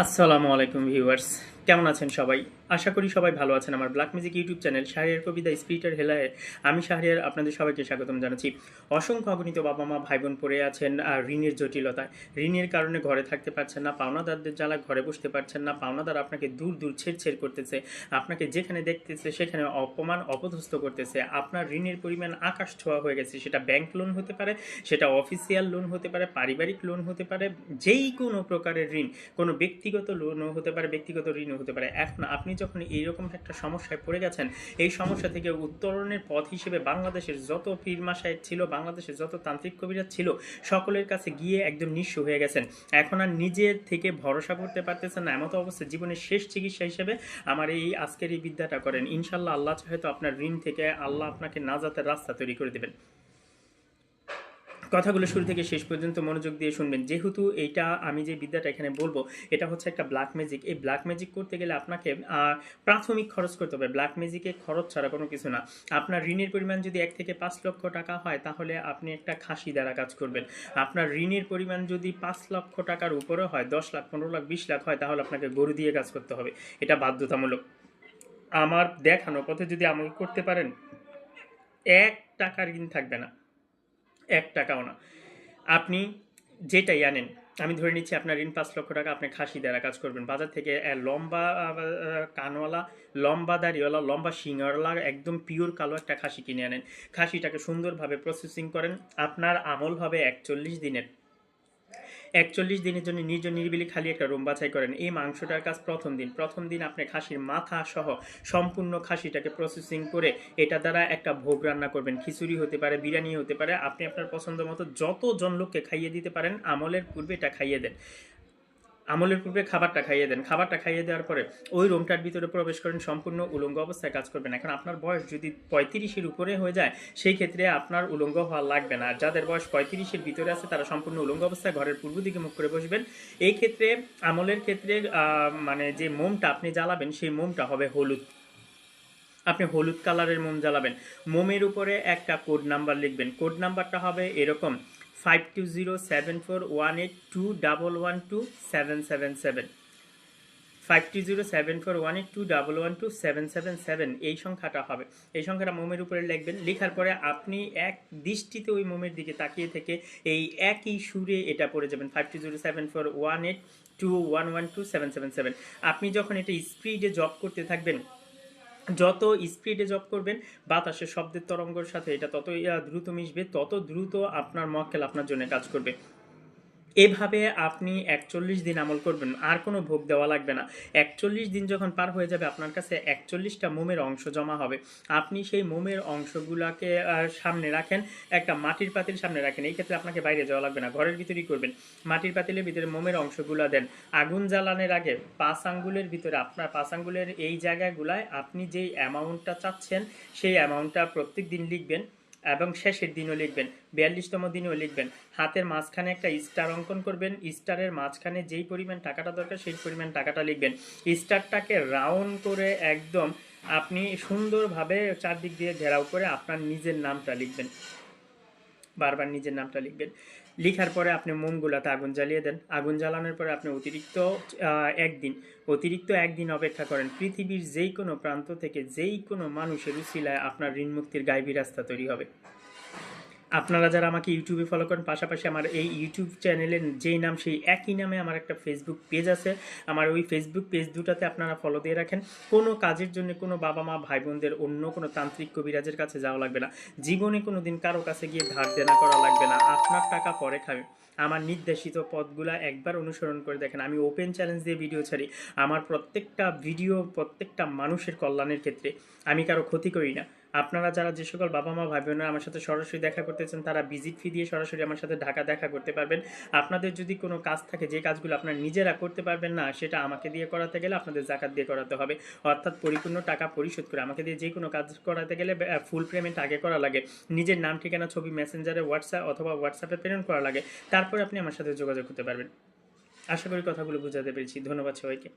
আসসালামু আলাইকুম ভিউয়ার্স, কেমন আছেন সবাই? আশা করি সবাই ভালো আছেন। আমার black music YouTube channel Shahriar কবিতা স্পিরিটের হেলায় আমি শাহরিয়ার আপনাদের সবাইকে স্বাগতম জানাচ্ছি। অসংখ্য অগণিত বাবা মা ভাই বোন পড়ে আছেন আর ঋণের জটিলতায়। ঋণের কারণে ঘরে থাকতে পারছেন না, পাওনাদারদের জ্বালা ঘরে বসতে পারছেন না, পাওনাদার আপনাকে দূর দূর ছেড় করতেছে, আপনাকে যেখানে দেখতেছে সেখানে অপমান অপদস্থ করতেছে। আপনার ঋণের পরিমাণ আকাশ ছোঁয়া হয়ে গেছে। সেটা ব্যাংক লোন হতে পারে, সেটা অফিসিয়াল লোন হতে পারে, পারিবারিক লোন হতে পারে, যেই কোনো প্রকারের ঋণ, কোনো ব্যক্তিগত লোনও হতে পারে, ব্যক্তিগত ঋণও হতে পারে। এখন আপনি যখন এইরকম একটা সমস্যায় পড়ে গেছেন, এই সমস্যা থেকে উত্তরণের পথ হিসেবে বাংলাদেশের যত পীর মাশায়েখ ছিল, বাংলাদেশের যত তান্ত্রিক কবিরাজ ছিল, সকলের কাছে গিয়ে একদম নিঃস্ব হয়ে গেছেন। এখন আর নিজের থেকে ভরসা করতে পারতেছেন না। এমতো অবস্থায় জীবনের শেষ চিকিৎসা হিসেবে আমার এই আজকের এই বিদ্যাটা করেন। ইনশাল্লাহ আল্লাহ হয়তো আপনার ঋণ থেকে আল্লাহ আপনাকে নাজাতের রাস্তা তৈরি করে দেবেন। কথাগুলো শুরু থেকে শেষ পর্যন্ত মনোযোগ দিয়ে শুনবেন, যেহেতু এইটা আমি যে বিদ্যাটা এখানে বলবো এটা হচ্ছে একটা ব্ল্যাক ম্যাজিক। এই ব্ল্যাক ম্যাজিক করতে গেলে আপনাকে প্রাথমিক খরচ করতে হবে। ব্ল্যাক ম্যাজিকে খরচ ছাড়া কোনো কিছু না। আপনার ঋণের পরিমাণ যদি 1 থেকে 5 লক্ষ টাকা হয়, তাহলে আপনি একটা খাসি দ্বারা কাজ করবেন। আপনার ঋণের পরিমাণ যদি 5 লক্ষ টাকার উপরে হয়, 10 লাখ, 15 লাখ, 20 লাখ হয়, তাহলে আপনাকে গরু দিয়ে কাজ করতে হবে। এটা বাধ্যতামূলক। আমার দেখানো পথে যদি আমল করতে পারেন, 1 টাকা ঋণ থাকবে না, 1 টাকাও না। আপনি যেটাই আনেন, আমি ধরে নিচ্ছি আপনার ঋণ 5 লক্ষ টাকা, আপনি খাসি দ্বারা কাজ করবেন। বাজার থেকে লম্বা কানওয়ালা, লম্বা দাড়িওয়ালা, লম্বা শিঙারওয়ালা, একদম পিওর কালো একটা খাসি কিনে আনেন। খাসিটাকে সুন্দরভাবে প্রসেসিং করেন। আপনার আমল হবে 41 দিনের। 41 দিনের জন্য নিরিবিলি খালি একটা রুম বাছাই করেন। এই মাংসটার কাজ প্রথম দিন আপনি খাসির মাথা সহ সম্পূর্ণ খাসিটাকে প্রসেসিং করে এটা দ্বারা একটা ভোগ রান্না করবেন। খিচুড়ি হতে পারে, বিরিয়ানি হতে পারে, আপনি আপনার পছন্দ মতো যতজন লোককে খাইয়ে দিতে পারেন আমলের পূর্বে এটা খাইয়ে দেন। আমলের পূর্বে খাবারটা খাইয়ে দেন। খাবারটা খাইয়ে দেওয়ার পরে ওই রুমটার ভিতরে প্রবেশ করেন, সম্পূর্ণ উলঙ্গ অবস্থায় কাজ করবেন। এখন আপনার বয়স যদি 35-এর উপরে হয়ে যায়, সেই ক্ষেত্রে আপনার উলঙ্গ হওয়া লাগবে না। আর যাদের বয়স 35-এর ভিতরে আছে, তারা সম্পূর্ণ উলঙ্গ অবস্থায় ঘরের পূর্ব দিকে মুখ করে বসবেন। এই ক্ষেত্রে আমলের ক্ষেত্রে মানে যে মোমটা আপনি জ্বালাবেন, সেই মোমটা হবে হলুদ। আপনি হলুদ কালারের মোম জ্বালাবেন। মোমের উপরে একটা কোড নাম্বার লিখবেন। কোড নাম্বারটা হবে এরকম: 52074182112777। 52074182112777 এই সংখ্যাটা হবে। এই সংখ্যাটা মোমের উপরে লিখবেন। লেখার পরে আপনি এক দৃষ্টিতে ওই মোমের দিকে তাকিয়ে থেকে এই একই সুরে এটা পড়ে যাবেন: 52074182112777। আপনি যখন এটা স্পিডে জব করতে থাকবেন, যত স্পিডে জব করবেন, বাতাসের শব্দের তরঙ্গের সাথে এটা তত দ্রুত মিশবে, তত দ্রুত আপনার মক্কেল আপনার জন্য কাজ করবে। এভাবে আপনি 41 দিন আমল করবেন, আর কোনো ভোগ দেওয়া লাগবে না। 41 দিন যখন পার হয়ে যাবে, আপনার কাছে 41টা মোমের অংশ জমা হবে। আপনি সেই মোমের অংশগুলোকে সামনে রাখেন, একটা মাটির পাতিল সামনে রাখেন। এই ক্ষেত্রে আপনাকে বাইরে যাওয়া লাগবে না, ঘরের ভিতরেই করবেন। মাটির পাতিলের ভিতরে মোমের অংশগুলো দেন। আগুন জ্বালানোর আগে 5 আঙ্গুলের ভিতরে, আপনার 5 আঙ্গুলের এই জায়গাগুলায় আপনি যেই অ্যামাউন্টটা চাচ্ছেন, সেই অ্যামাউন্টটা প্রত্যেক দিন লিখবেন এবং শেষের দিনও লিখবেন, 42তম দিনেও লিখবেন। হাতের মাঝখানে একটা স্টার অঙ্কন করবেন। স্টারের মাঝখানে যেই পরিমাণ টাকাটা দরকার, সেই পরিমাণ টাকাটা লিখবেন। স্টারটাকে রাউন্ড করে একদম আপনি সুন্দরভাবে চারদিক দিয়ে ঘেরাও করে আপনার নিজের নামটা লিখবেন। বারবার নিজের নামটা লিখবেন। লিখার পরে আপনি মোমগুলাতে আগুন জ্বালিয়ে দেন। আগুন জ্বালানোর পরে আপনি অতিরিক্ত একদিন অপেক্ষা করেন। পৃথিবীর যেই কোনো প্রান্ত থেকে যেই কোনো মানুষের উসিলায় আপনার ঋণ মুক্তির গাইবী রাস্তা তৈরি হবে। আপনারা যারা আমাকে ইউটিউবে ফলো করেন, পাশাপাশি আমার এই ইউটিউব চ্যানেলের যেই নাম, সেই একই নামে আমার একটা ফেসবুক পেজ আছে। আমার ওই ফেসবুক পেজ দুটাতে আপনারা ফলো দিয়ে রাখেন। কোনো কাজের জন্য কোনো বাবা মা ভাই বোনদের অন্য কোনো তান্ত্রিক কবিরাজের কাছে যাওয়া লাগবে না। জীবনে কোনো দিন কারো কাছে গিয়ে ধার দেনা করা লাগবে না। আপনার টাকা পরে খাবে। আমার নির্দেশিত পথগুলা একবার অনুসরণ করে দেখেন। আমি ওপেন চ্যালেঞ্জ দিয়ে ভিডিও ছাড়ি। আমার প্রত্যেকটা ভিডিও প্রত্যেকটা মানুষের কল্যাণের ক্ষেত্রে, আমি কারো ক্ষতি করি না। আপনারা যারা যে সকল বাবা মা ভাই বোনেরা আমার সাথে সরাসরি দেখা করতে চান, তারা ভিজিট ফি দিয়ে সরাসরি আমার সাথে ঢাকা দেখা করতে পারবেন। আপনাদের যদি কোনো কাজ থাকে, যে কাজগুলো আপনারা নিজেরা করতে পারবেন না, সেটা আমাকে দিয়ে করাতে গেলে আপনাদের জাকাত দিয়ে করাতে হবে। অর্থাৎ পরিপূর্ণ টাকা পরিশোধ করে আমাকে দিয়ে যে কোনো কাজ করাতে গেলে ফুল পেমেন্ট আগে করা লাগে। নিজের নাম, ঠিকানা, ছবি মেসেঞ্জারে হোয়াটসঅ্যাপে প্রেরণ করা লাগে। তারপরে আপনি আমার সাথে যোগাযোগ করতে পারবেন। আশা করি কথাগুলো বোঝাতে পেরেছি। ধন্যবাদ সবাইকে।